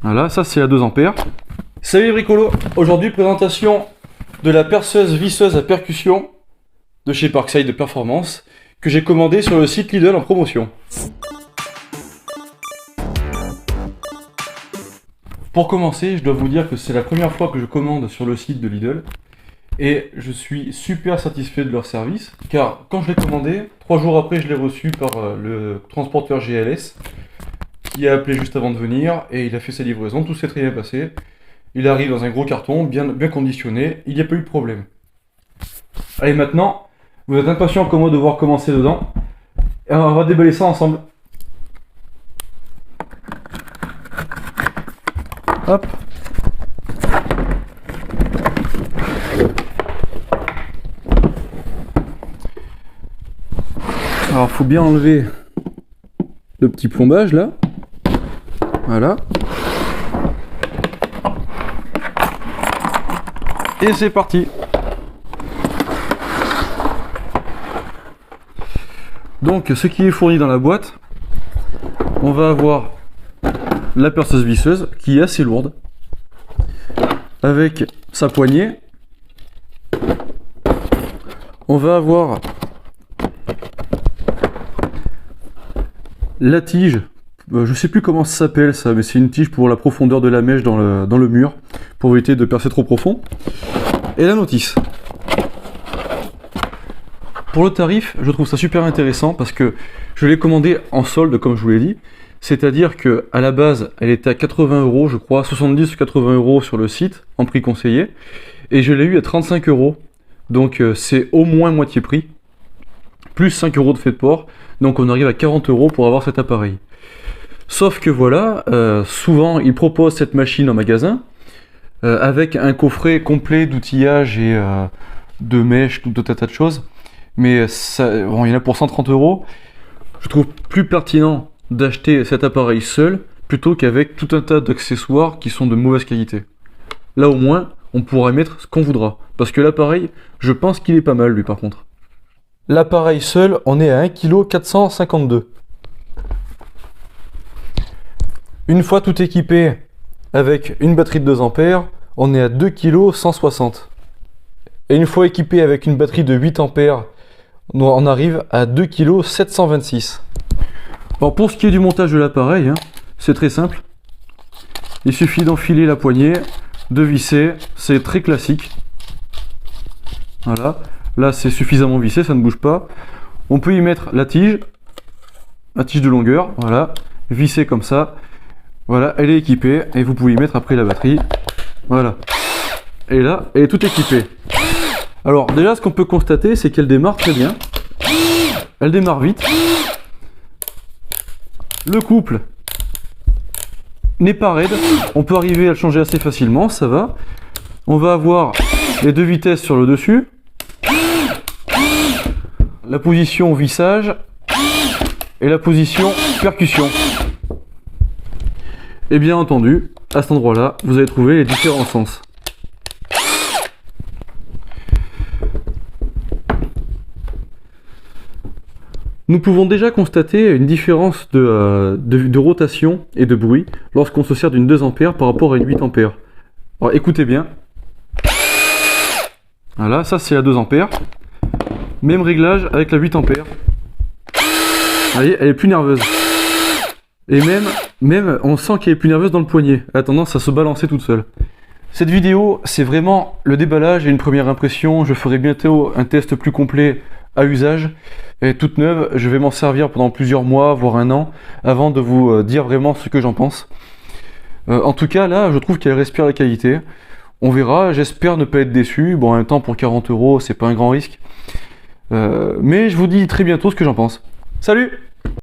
Voilà, ça c'est à 2 ampères. Salut les bricolos, aujourd'hui présentation de la perceuse visseuse à percussion de chez Parkside Performance que j'ai commandé sur le site Lidl en promotion. Pour commencer, je dois vous dire que c'est la première fois que je commande sur le site de Lidl et je suis super satisfait de leur service car quand je l'ai commandé, 3 jours après je l'ai reçu par le transporteur GLS qui a appelé juste avant de venir et il a fait sa livraison, tout s'est très bien passé. Il arrive dans un gros carton, bien conditionné, il n'y a pas eu de problème. Allez, maintenant, vous êtes impatient comme moi de voir comment c'est dedans. Et on va déballer ça ensemble. Hop. Alors, faut bien enlever le petit plombage là. Voilà. Et c'est parti. Donc ce qui est fourni dans la boîte, on va avoir la perceuse visseuse qui est assez lourde, avec sa poignée. On va avoir la tige, je sais plus comment ça s'appelle ça, mais c'est une tige pour la profondeur de la mèche dans le mur, pour éviter de percer trop profond. Et la notice. Pour le tarif, je trouve ça super intéressant parce que je l'ai commandé en solde, comme je vous l'ai dit. C'est-à-dire que à la base, elle était à 80 €, je crois, 70 ou 80 € sur le site, en prix conseillé. Et je l'ai eu à 35 €. Donc c'est au moins moitié prix. Plus 5 € de frais de port. Donc on arrive à 40 € pour avoir cet appareil. Sauf que voilà, souvent ils proposent cette machine en magasin. Avec un coffret complet d'outillage et de mèches, tout un tas de choses. Mais ça, bon, il y en a pour 130 €. Je trouve plus pertinent d'acheter cet appareil seul plutôt qu'avec tout un tas d'accessoires qui sont de mauvaise qualité. Là au moins, on pourra mettre ce qu'on voudra. Parce que l'appareil, je pense qu'il est pas mal lui par contre. L'appareil seul, on est à 1,452 kg. Une fois tout équipé avec une batterie de 2 ampères, on est à 2,160 kg. Et une fois équipé avec une batterie de 8 ampères, on arrive à 2,726 kg. Alors pour ce qui est du montage de l'appareil, c'est très simple. Il suffit d'enfiler la poignée, de visser, c'est très classique. Voilà, là c'est suffisamment vissé, ça ne bouge pas. On peut y mettre la tige de longueur, voilà, vissée comme ça. Voilà, elle est équipée et vous pouvez y mettre après la batterie. Voilà. Et là, elle est toute équipée. Alors déjà, ce qu'on peut constater, c'est qu'elle démarre très bien. Elle démarre vite. Le couple n'est pas raide. On peut arriver à le changer assez facilement, ça va. On va avoir les 2 vitesses sur le dessus. La position vissage et la position percussion. Et bien entendu, à cet endroit-là, vous allez trouver les différents sens. Nous pouvons déjà constater une différence de rotation et de bruit lorsqu'on se sert d'une 2 ampères par rapport à une 8 ampères. Alors écoutez bien. Voilà, ça c'est la 2 ampères. Même réglage avec la 8 ampères. Vous voyez, elle est plus nerveuse. Et même on sent qu'elle est plus nerveuse dans le poignet. Elle a tendance à se balancer toute seule. Cette vidéo, c'est vraiment le déballage et une première impression. Je ferai bientôt un test plus complet à usage. Elle est toute neuve, je vais m'en servir pendant plusieurs mois, voire un an, avant de vous dire vraiment ce que j'en pense. En tout cas, là, je trouve qu'elle respire la qualité. On verra, j'espère ne pas être déçu. Bon, en même temps, pour 40 €, c'est pas un grand risque. Mais je vous dis très bientôt ce que j'en pense. Salut!